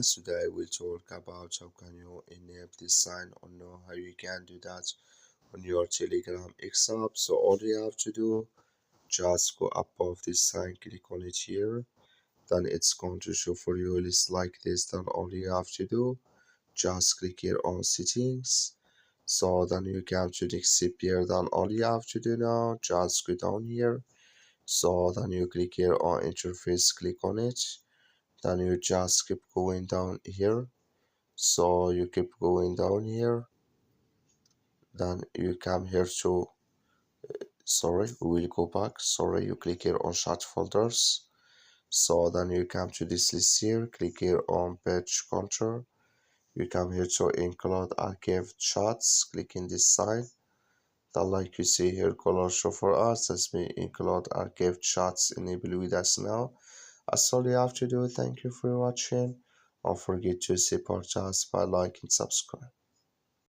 Today we'll talk about how can you enable this sign or know how you can do that on your Telegram X app. So all you have to do, just go above this sign, click on it here. Then it's going to show for you a list like this. Then all you have to do, just click here on settings. So then you come to disappear. Then all you have to do now, just go down here. So then you click here on interface, click on it. Then you just keep going down here. So you keep going down here. Then you come here to, sorry, we will go back. Sorry, you click here on chat folders. So then you come to this list here, click here on page control. You come here to include archived chats, click in this side. Then like you see here, color show for us, let's me include archived chats enable with us now. That's all you have to do. Thank you for watching. Don't forget to support us by liking and subscribe.